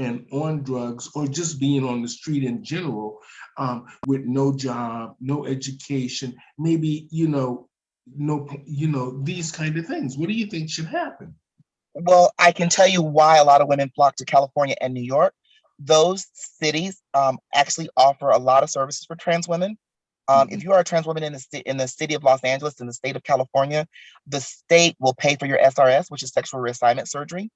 and on drugs, or just being on the street in general, with no job, no education, maybe, no, these kind of things. What do you think should happen? Well, I can tell you why a lot of women flock to California and New York. Those cities actually offer a lot of services for trans women. If Mhm. you are a trans woman in the city of Los Angeles, in the state of California, the state will pay for your SRS, which is sexual reassignment surgery.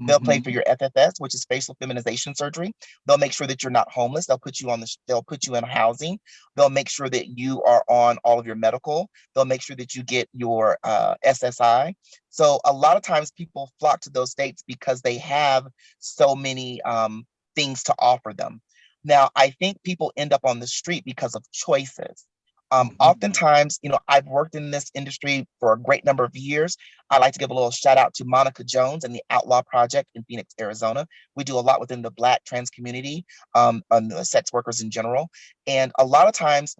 They'll pay for Mhm. your FFS, which is facial feminization surgery. They'll make sure that you're not homeless. They'll put you in housing. They'll make sure that you are on all of your medical. They'll make sure that you get your SSI. So a lot of times people flock to those states because they have so many things to offer them. Now, I think people end up on the street because of choices. Mhm. Oftentimes, I've worked in this industry for a great number of years. I like to give a little shout out to Monica Jones and the Outlaw Project in Phoenix, Arizona. We do a lot within the Black trans community, and the sex workers in general. And a lot of times,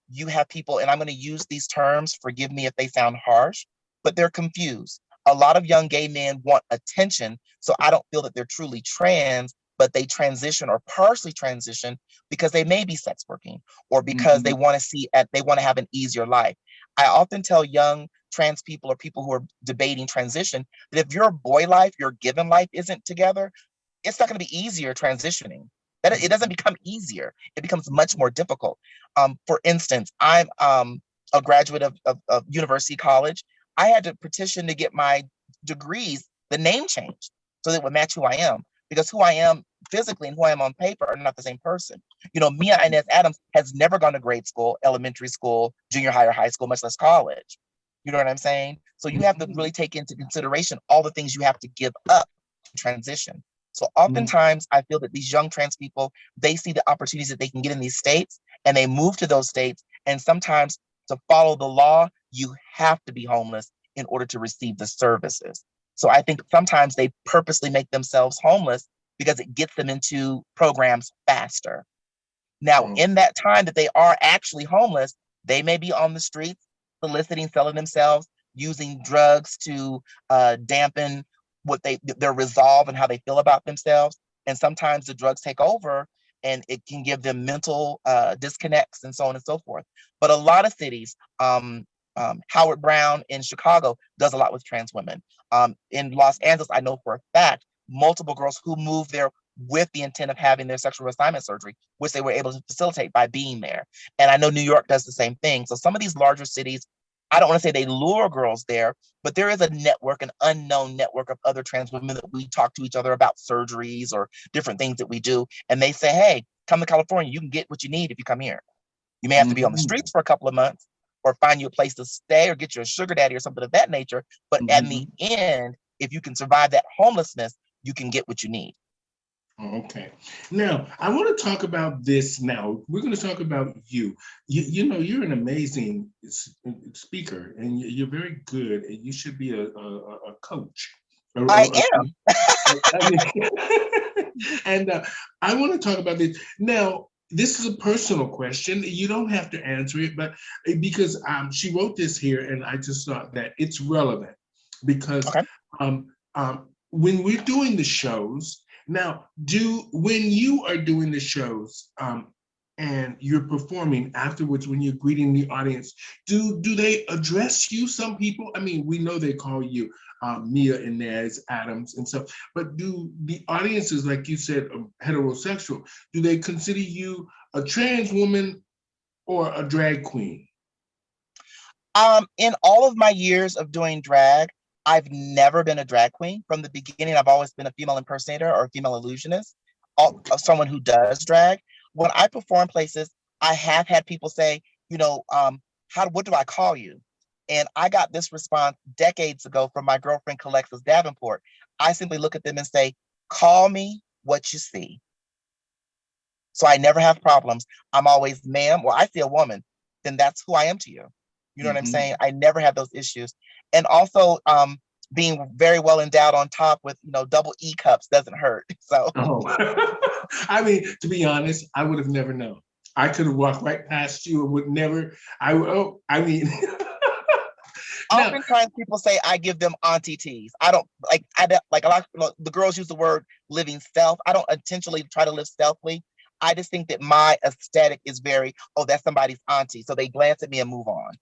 you have people, and I'm going to use these terms, forgive me if they sound harsh, but they're confused. A lot of young gay men want attention, so I don't feel that they're truly trans, but they transition or partially transition because they may be sex working or because they Mhm. want to they want to have an easier life. I often tell young trans people or people who are debating transition that if your boy life, your given life isn't together, it's not going to be easier transitioning. That it doesn't Mhm. become easier; it becomes much more difficult. For instance, I'm a graduate of University College. I had to petition to get my degrees, the name changed, so that it would match who I am, because who I am physically and who I am on paper are not the same person. Mia Inez Addams has never gone to grade school, elementary school, junior high, or high school, much less college. You know what I'm saying? So you have to Mhm. really take into consideration all the things you have to give up to transition. So Mhm. oftentimes I feel that these young trans people, they see the opportunities that they can get in these states and they move to those states. And sometimes to follow the law, you have to be homeless in order to receive the services. So I think sometimes they purposely make themselves homeless because it gets them into programs faster. Now, Oh. in that time that they are actually homeless, they may be on the streets soliciting, selling themselves, using drugs to dampen their resolve and how they feel about themselves. And sometimes the drugs take over and it can give them mental disconnects and so on and so forth. But a lot of cities, Howard Brown in Chicago does a lot with trans women. In Los Angeles, I know for a fact multiple girls who moved there with the intent of having their sexual reassignment surgery, which they were able to facilitate by being there. And I know New York does the same thing. So some of these larger cities, I don't want to say they lure girls there, but there is a network, an unknown network of other trans women that we talk to each other about surgeries or different things that we do. And they say, hey, come to California. You can get what you need if you come here. You may have to be on the Mhm. streets for a couple of months or find you a place to stay or get you a sugar daddy or something of that nature. But in the Mhm. end, if you can survive that homelessness, you can get what you need. Oh, okay. Now, I want to talk about this now. We're going to talk about you. You're an amazing speaker, and you're very good, and you should be a coach. I A- am. I mean, and I want to talk about this. Now, this is a personal question. You don't have to answer it, but because she wrote this here, and I just thought that it's relevant because Okay. when we're doing the shows, now, when you are doing the shows, and you're performing afterwards, when you're greeting the audience, do they address you? Some people, I mean, we know they call you Mia, Inez, Addams, and stuff, but do the audiences, like you said, heterosexual, do they consider you a trans woman or a drag queen? In all of my years of doing drag, I've never been a drag queen. From the beginning, I've always been a female impersonator or a female illusionist, someone who does drag. When I perform places, I have had people say, what do I call you? And I got this response decades ago from my girlfriend, Alexis Davenport. I simply look at them and say, call me what you see. So I never have problems. I'm always, ma'am, or I see a woman, then that's who I am to you. You know what I'm Mhm. saying? I never have those issues. And also, being very well endowed on top with, double E cups doesn't hurt. So Oh, I mean, to be honest, I would have never known. I could have walked right past you and would never. I mean, Now, Oftentimes people say I give them auntie teas. I don't like a lot of the girls use the word living stealth. I don't intentionally try to live stealthily. I just think that my aesthetic is very, oh, that's somebody's auntie. So they glance at me and move on.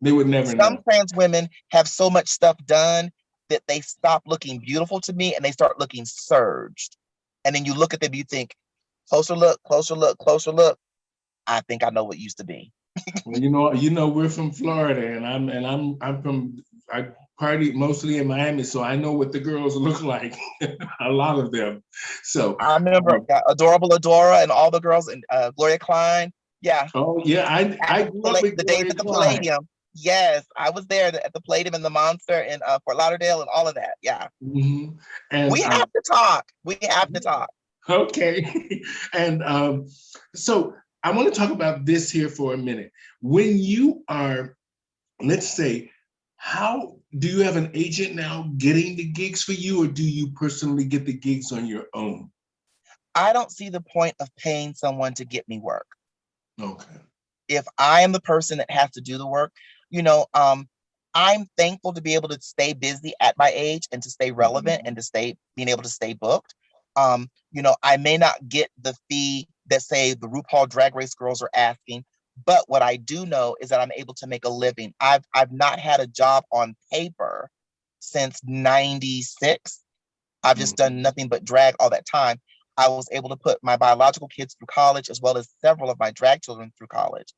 they would never Some know. trans women have so much stuff done that they stop looking beautiful to me and they start looking surged. And then you look at them, you think, closer look, closer look, closer look. I think I know what used to be. Well, we're from Florida, and I'm from I party mostly in Miami, so I know what the girls look like, a lot of them. So, I remember um, Adorable Adora and all the girls and Gloria Klein. Yeah, oh yeah, I grew up with the days Gloria at the Klein. Palladium. Yes, I was there at the Palladium and the Monster in Fort Lauderdale and all of that. Yeah, hmm And we have to talk. We have to talk. okay, and so I want to talk about this here for a minute. When you are, let's say, how do you have an agent now getting the gigs for you, or do you personally get the gigs on your own? I don't see the point of paying someone to get me work. Okay. If I am the person that has to do the work, you know, I'm thankful to be able to stay busy at my age and to stay relevant Mhm. and to stay being able to stay booked. I may not get the fee that say the RuPaul Drag Race girls are asking, but what I do know is that I'm able to make a living. I've not had a job on paper since '96. I've just done Mhm. nothing but drag all that time. I was able to put my biological kids through college as well as several of my drag children through college.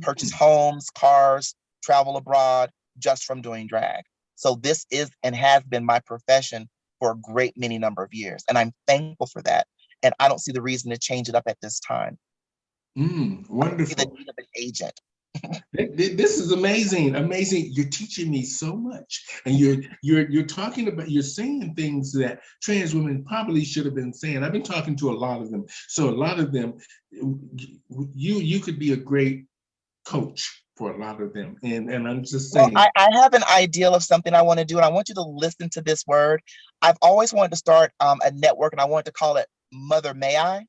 Purchase Mhm. homes, cars, travel abroad just from doing drag. So this is and has been my profession for a great many number of years. And I'm thankful for that. And I don't see the reason to change it up at this time. I don't see the Wonderful. need of an agent. This is amazing, amazing. You're teaching me so much, and you're talking about, you're saying things that trans women probably should have been saying. I've been talking to a lot of them, so a lot of them, you could be a great coach for a lot of them, and I'm just Well, saying. I have an ideal of something I want to do, and I want you to listen to this word. I've always wanted to start a network, and I wanted to call it Mother May I,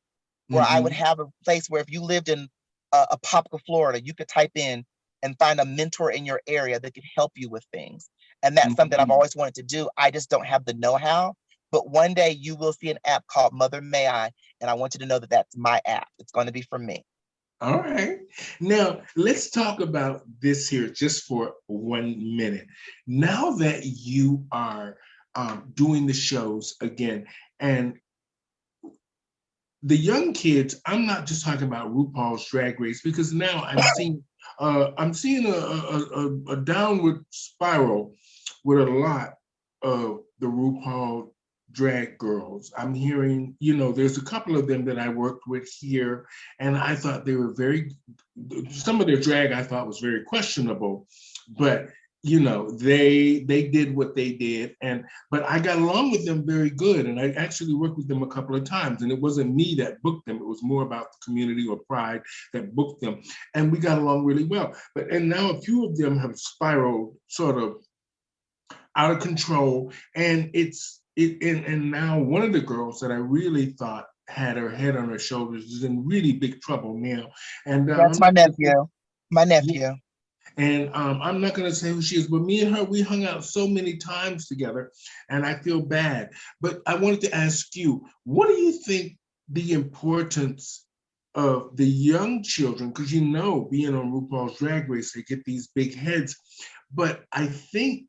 where I would Mhm, have a place where if you lived in Apopka, Florida, you could type in and find a mentor in your area that could help you with things. And that's something I've mhm. always wanted to do. I just don't have the know-how. But one day you will see an app called Mother May I, and I want you to know that that's my app. It's going to be for me. All right. Now, let's talk about this here just for 1 minute. Now that you are doing the shows again, and the young kids, I'm not just talking about RuPaul's Drag Race, because now I'm seeing a downward spiral with a lot of the RuPaul drag girls. I'm hearing, there's a couple of them that I worked with here, and I thought they were some of their drag I thought was very questionable, but they did what they did, but I got along with them very good, and I actually worked with them a couple of times, and it wasn't me that booked them. It was more about the community or Pride that booked them, and we got along really well. And now a few of them have spiraled sort of out of control, and and now one of the girls that I really thought had her head on her shoulders is in really big trouble now, and That's I'm my not going to say. nephew. My Yeah, nephew. and I'm not going to say who she is, but me and her, we hung out so many times together, and I feel bad. But I wanted to ask you, what do you think the importance of the young children, because being on RuPaul's Drag Race, they get these big heads, but I think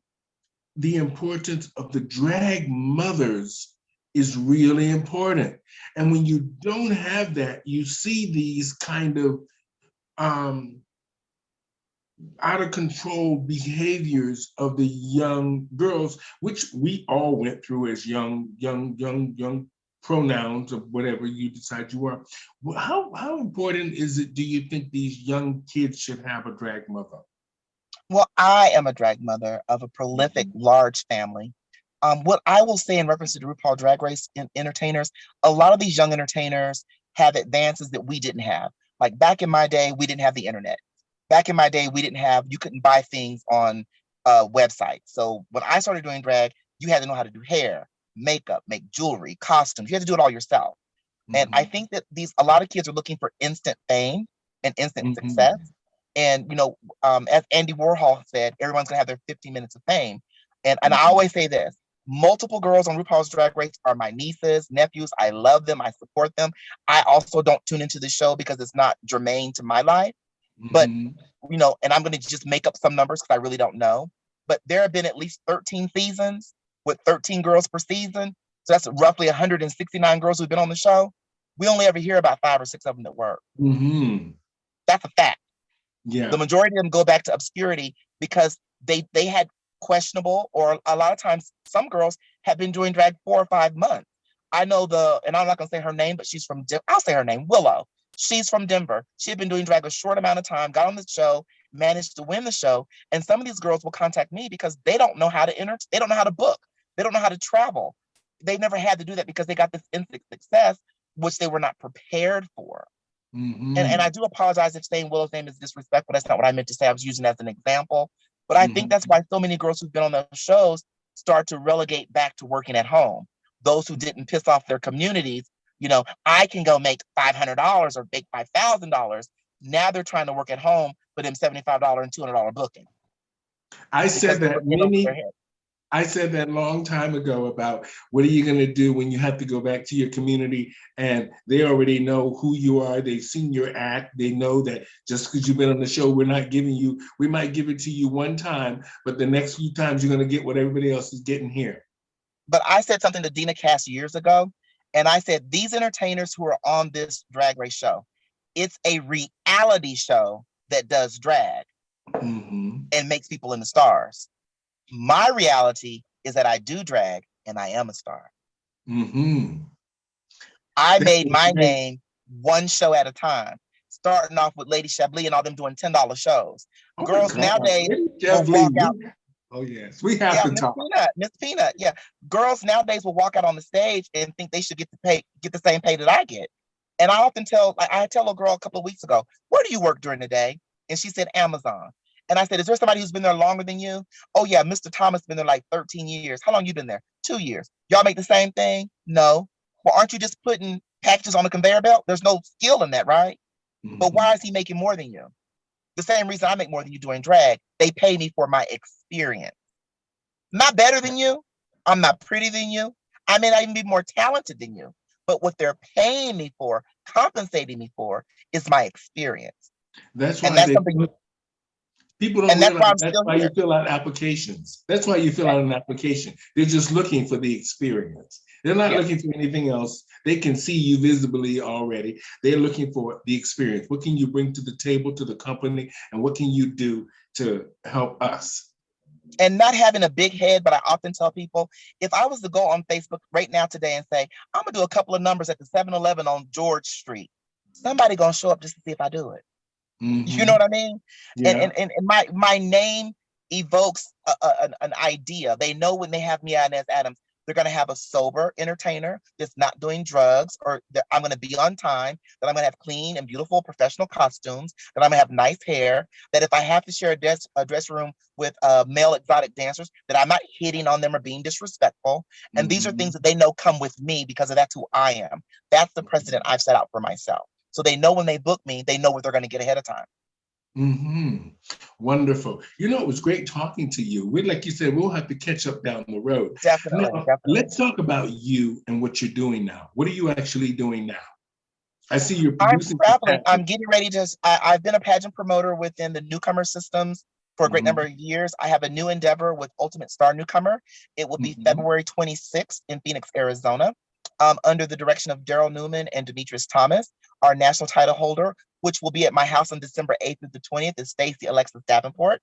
the importance of the drag mothers is really important. And when you don't have that, you see these kind of um, out of control behaviors of the young girls, which we all went through as young pronouns of whatever you decide you are. How important is it, do you think these young kids should have a drag mother? Well, I am a drag mother of a prolific, Mhm, large family. What I will say in reference to the RuPaul Drag Race entertainers, a lot of these young entertainers have advances that we didn't have. Like back in my day, we didn't have the internet. Back in my day, you couldn't buy things on websites. So when I started doing drag, you had to know how to do hair, makeup, make jewelry, costumes. You had to do it all yourself. And I mhm, think that a lot of kids are looking for instant fame and instant success. mhm, And as Andy Warhol said, everyone's gonna have their 15 minutes of fame. And I always say this: multiple girls on RuPaul's Drag Race are my nieces, nephews. I love them. I support them. I also don't tune into the show because it's not germane to my life. But and I'm gonna just make up some numbers because I really don't know. But there have been at least 13 seasons with 13 girls per season. So that's roughly 169 girls who've been on the show. We only ever hear about 5 or 6 of them that work. That's a fact. Yeah. The majority of them go back to obscurity because they had questionable, or a lot of times some girls have been doing drag 4 or 5 months. I know and I'm not gonna say her name, but she's from I'll say her name, Willow. She's from Denver. She had been doing drag a short amount of time, got on the show, managed to win the show. And some of these girls will contact me because they don't know how to enter, they don't know how to book, they don't know how to travel. They've never had to do that because they got this instant success, which they were not prepared for. And I do apologize if saying Willow's name is disrespectful. That's not what I meant to say. I was using it as an example. But I think that's why so many girls who've been on those shows start to relegate back to working at home. Those who didn't piss off their communities, I can go make $500 or make $5,000. Now they're trying to work at home for them $75 and $200 booking. I said that long time ago about what are you going to do when you have to go back to your community and they already know who you are. They've seen your act. They know that just because you've been on the show, we might give it to you one time, but the next few times you're going to get what everybody else is getting here. But I said something to Dina Cass years ago, and I said, these entertainers who are on this Drag Race show, it's a reality show that does drag and makes people in the stars. My reality is that I do drag and I am a star. I made my name one show at a time, starting off with Lady Chablis and all them doing $10 shows. Girls nowadays will walk out. Oh yes, we have to talk. Miss Peanut, yeah. Girls nowadays will walk out on the stage and think they should get the same pay that I get. And I often tell a girl a couple of weeks ago, where do you work during the day? And she said, Amazon. And I said, is there somebody who's been there longer than you? Oh yeah, Mr. Thomas been there like 13 years. How long you been there? 2 years. Y'all make the same thing? No. Well, aren't you just putting packages on the conveyor belt? There's no skill in that, right? But why is he making more than you? The same reason I make more than you doing drag. They pay me for my experience. I'm not better than you. I'm not pretty than you. I may not even be more talented than you. But what they're paying me for, compensating me for, is my experience. That's why people don't realize that's why you fill out applications. That's why you fill out an application. They're just looking for the experience. They're not looking for anything else. They can see you visibly already. They're looking for the experience. What can you bring to the table, to the company, and what can you do to help us? And not having a big head, but I often tell people, if I was to go on Facebook right now today and say, I'm gonna do a couple of numbers at the 7-Eleven on George Street, somebody gonna show up just to see if I do it. You know what I mean? Yeah. And my name evokes an idea. They know when they have me on as Addams, they're going to have a sober entertainer that's not doing drugs, or that I'm going to be on time, that I'm going to have clean and beautiful professional costumes, that I'm going to have nice hair, that if I have to share a dressing room with male exotic dancers, that I'm not hitting on them or being disrespectful. And these are things that they know come with me because that's who I am. That's the precedent I've set out for myself. So they know when they book me, they know what they're going to get ahead of time. Wonderful. It was great talking to you. Like you said, we'll have to catch up down the road. Definitely. Let's talk about you and what you're doing now. What are you actually doing now? I see you're producing. I'm traveling. I'm getting ready to. I've been a pageant promoter within the newcomer systems for a great number of years. I have a new endeavor with Ultimate Star Newcomer. It will be February 26th in Phoenix, Arizona, under the direction of Daryl Newman and Demetrius Thomas. Our national title holder, which will be at my house on December 8th through the 20th, is Stacey Alexis Davenport.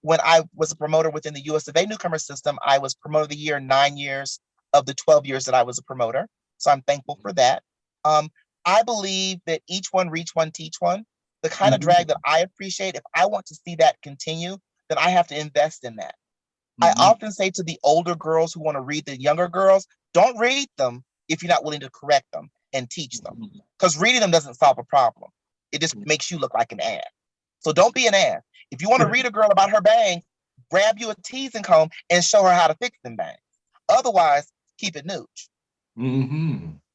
When I was a promoter within the US of A newcomer system, I was promoter of the year 9 years of the 12 years that I was a promoter. So I'm thankful for that. I believe that each one reach one, teach one. The kind of drag that I appreciate, if I want to see that continue, then I have to invest in that. I often say to the older girls who want to read the younger girls, don't read them if you're not willing to correct them and teach them. Because reading them doesn't solve a problem. It just makes you look like an ass. So don't be an ass. If you want to read a girl about her bangs, grab you a teasing comb and show her how to fix them bangs. Otherwise, keep it nooch.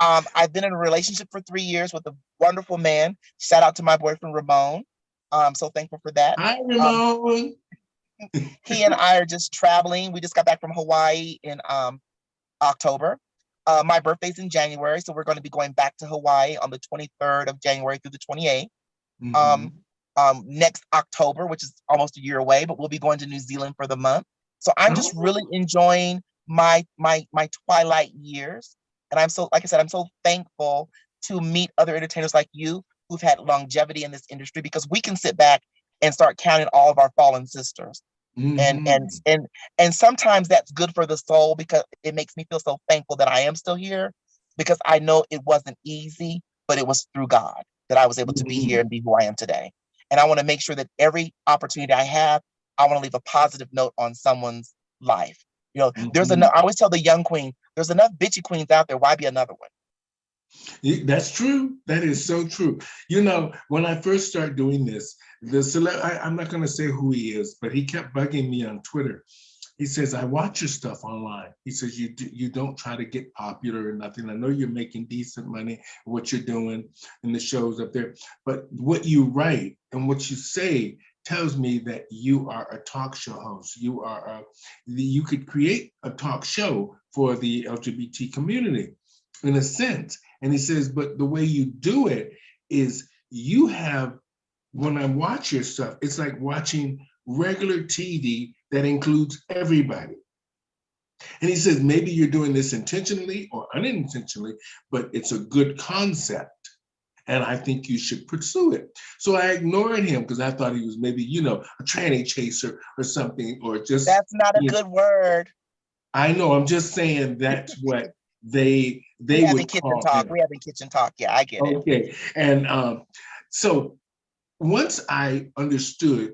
I've been in a relationship for 3 years with a wonderful man. Shout out to my boyfriend, Ramon. I'm so thankful for that. Hi, Um, Ramon. he and I are just traveling. We just got back from Hawaii in October. My birthday's in January, so we're going to be going back to Hawaii on the 23rd of January through the 28th. Um, Mhm. Next October, which is almost a year away, but we'll be going to New Zealand for the month. So I'm just really Oh. enjoying my twilight years. And I'm so, like I said, I'm so thankful to meet other entertainers like you who've had longevity in this industry, because we can sit back and start counting all of our fallen sisters. And and Mhm. and and sometimes that's good for the soul, because it makes me feel so thankful that I am still here, because I know it wasn't easy, but it was through God that I was able to be here Mhm. and be who I am today. And I want to make sure that every opportunity I have, I want to leave a positive note on someone's life. You know, there's enough. Mhm. I always tell the young queen, there's enough bitchy queens out there. Why be another one? That's true. That is so true. You know, when I first started doing this, I'm not going to say who he is, but he kept bugging me on Twitter. He says, I watch your stuff online. He says, you don't try to get popular or nothing. I know you're making decent money, what you're doing in the shows up there, but what you write and what you say tells me that you are a talk show host. You could create a talk show for the LGBT community in a sense. And he says, but the way you do it is you have, when I watch your stuff, it's like watching regular TV that includes everybody. And he says, maybe you're doing this intentionally or unintentionally, but it's a good concept. And I think you should pursue it. So I ignored him because I thought he was maybe, a tranny chaser or something, or just, That's not a good word. I know, I'm just saying that's what We they having would kitchen call talk. him. We having kitchen talk. Yeah, I get it. Okay. And so once I understood,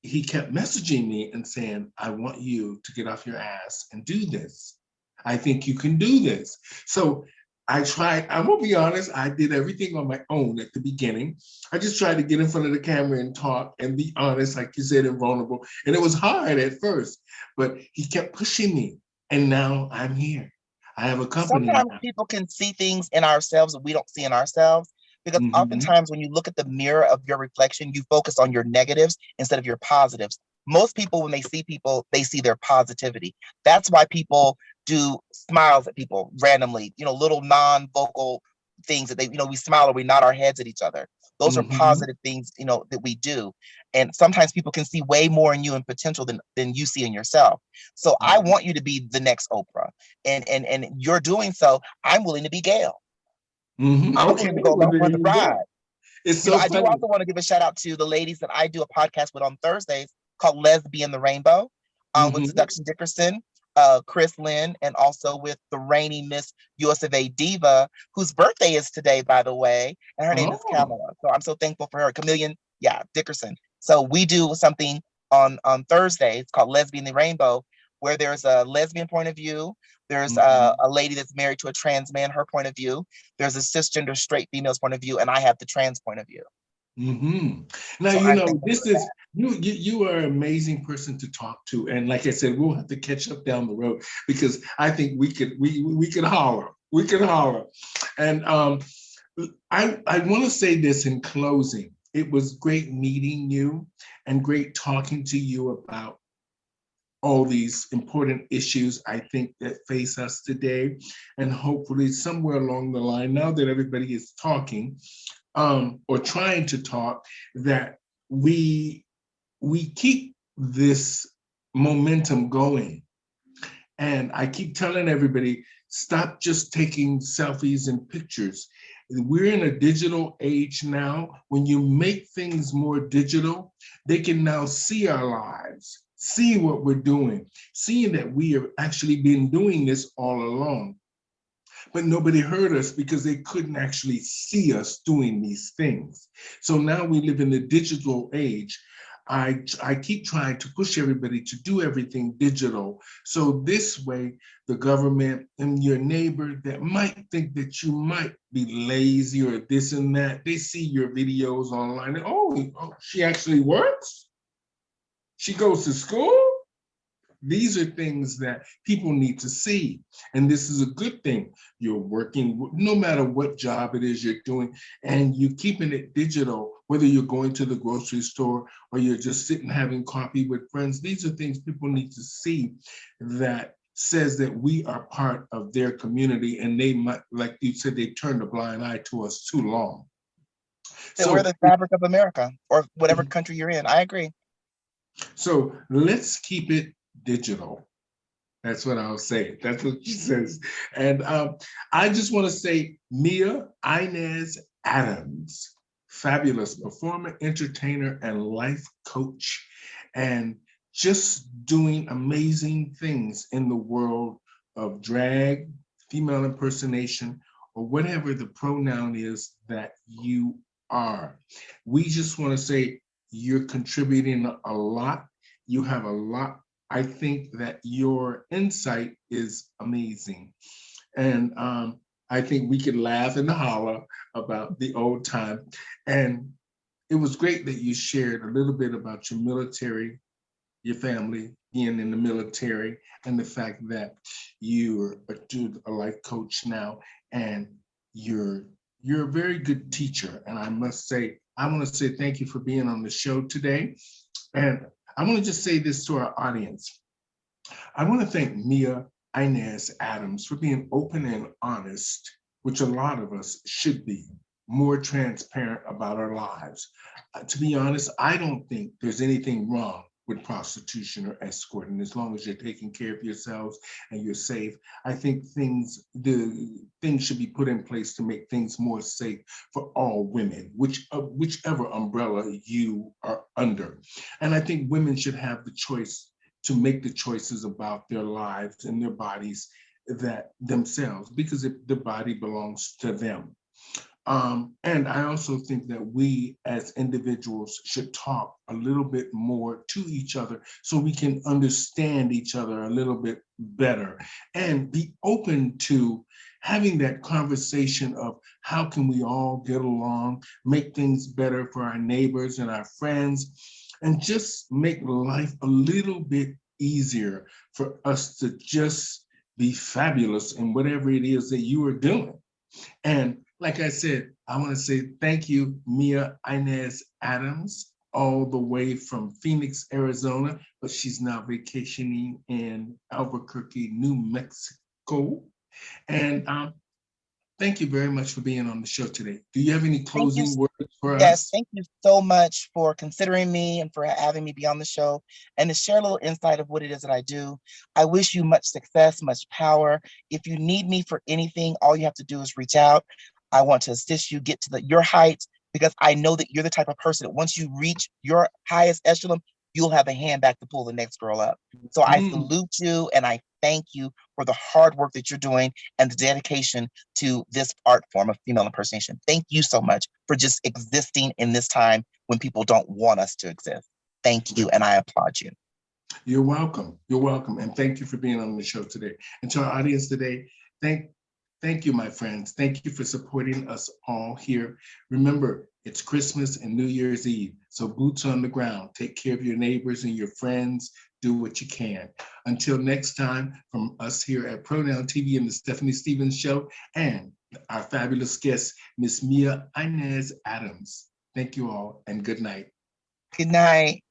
he kept messaging me and saying, I want you to get off your ass and do this. I think you can do this. So I tried, I'm gonna be honest, I did everything on my own at the beginning. I just tried to get in front of the camera and talk and be honest, like you said, and vulnerable. And it was hard at first, but he kept pushing me. And now I'm here. I have a company Sometimes now. people can see things in ourselves that we don't see in ourselves, because Mm-hmm. oftentimes when you look at the mirror of your reflection, you focus on your negatives instead of your positives. Most people, when they see people, they see their positivity. That's why people do smiles at people randomly, little non-vocal things that we smile or we nod our heads at each other. Those are Mm-hmm. positive things, that we do. And sometimes people can see way more in you and potential than you see in yourself. So I Mm-hmm. want you to be the next Oprah, and you're doing so. I'm willing to be Gail. Mm-hmm. I'm Okay, willing to go well along there for the you ride. go. It's so I do funny. also want to give a shout out to the ladies that I do a podcast with on Thursdays called Lesbian the Rainbow, with Mm-hmm. Seduction Dickerson, Chris Lynn, and also with the reigning Miss US of A Diva, whose birthday is today, by the way, and her name is Oh. Kamala. So I'm so thankful for her, Chameleon, yeah, Dickerson. So we do something on Thursdays called Lesbian the Rainbow, where there's a lesbian point of view. There's Mm-hmm. a lady that's married to a trans man, her point of view. There's a cisgender straight female's point of view, and I have the trans point of view. Mm-hmm. Now So I'm thankful this for is that. you are an amazing person to talk to, and like I said, we'll have to catch up down the road because I think we could holler, and I want to say this in closing. It was great meeting you and great talking to you about all these important issues I think that face us today. And hopefully, somewhere along the line, now that everybody is talking or trying to talk, that we we keep this momentum going. And I keep telling everybody, stop just taking selfies and pictures. We're in a digital age now. When you make things more digital, they can now see our lives, see what we're doing, seeing that we have actually been doing this all along. But nobody heard us because they couldn't actually see us doing these things. So now we live in the digital age. I keep trying to push everybody to do everything digital. So this way, the government and your neighbor that might think that you might be lazy or this and that, they see your videos online. And, oh, she actually works? She goes to school? These are things that people need to see. And this is a good thing. You're working, no matter what job it is you're doing, and you're keeping it digital, whether you're going to the grocery store or you're just sitting having coffee with friends. These are things people need to see that says that we are part of their community, and they might, like you said, they turned a blind eye to us too long. That we're So, the fabric of America or whatever country you're in. I agree. so let's keep it digital. That's what I'll say. That's what she says. And I just want to say, Mia Inez Addams, fabulous performer, entertainer, and life coach, and just doing amazing things in the world of drag, female impersonation, or whatever the pronoun is that you are. We just want to say you're contributing a lot. You have a lot. I think that your insight is amazing. And I think we could laugh and holler about the old time. And it was great that you shared a little bit about your military, your family being in the military, and the fact that you're a life coach now, and you're you're a very good teacher. And I must say, I want to say thank you for being on the show today. And I want to just say this to our audience. I want to thank Mia Inez Addams for being open and honest, which a lot of us should be, more transparent about our lives. To be honest, I don't think there's anything wrong with prostitution or escorting, as long as you're taking care of yourselves and you're safe. I think the things should be put in place to make things more safe for all women, whichever umbrella you are under. And I think women should have the choice to make the choices about their lives and their bodies that themselves, because the body belongs to them. And I also think that we as individuals should talk a little bit more to each other so we can understand each other a little bit better and be open to having that conversation of how can we all get along, make things better for our neighbors and our friends, and just make life a little bit easier for us to just be fabulous in whatever it is that you are doing. And like I said, I want to say thank you, Mia Inez Addams, all the way from Phoenix, Arizona, but she's now vacationing in Albuquerque, New Mexico. And thank you very much for being on the show today. Do you have any Thank you. closing words for Yes, us? thank you so much for considering me and for having me be on the show and to share a little insight of what it is that I do. I wish you much success, much power. If you need me for anything, all you have to do is reach out. I want to assist you get to your heights, because I know that you're the type of person that once you reach your highest echelon, you'll have a hand back to pull the next girl up. So I Mm. salute you and I thank you for the hard work that you're doing and the dedication to this art form of female impersonation. Thank you so much for just existing in this time when people don't want us to exist. Thank you, and I applaud you. You're welcome. You're welcome. And thank you for being on the show today. And to our audience today, thank thank you, my friends. Thank you for supporting us all here. Remember, it's Christmas and New Year's Eve. So boots on the ground. Take care of your neighbors and your friends. Do what you can. Until next time, from us here at Pronoun TV and the Stephanie Stevens Show, and our fabulous guest, Miss Mia Inez Addams. Thank you all, and good night. Good night.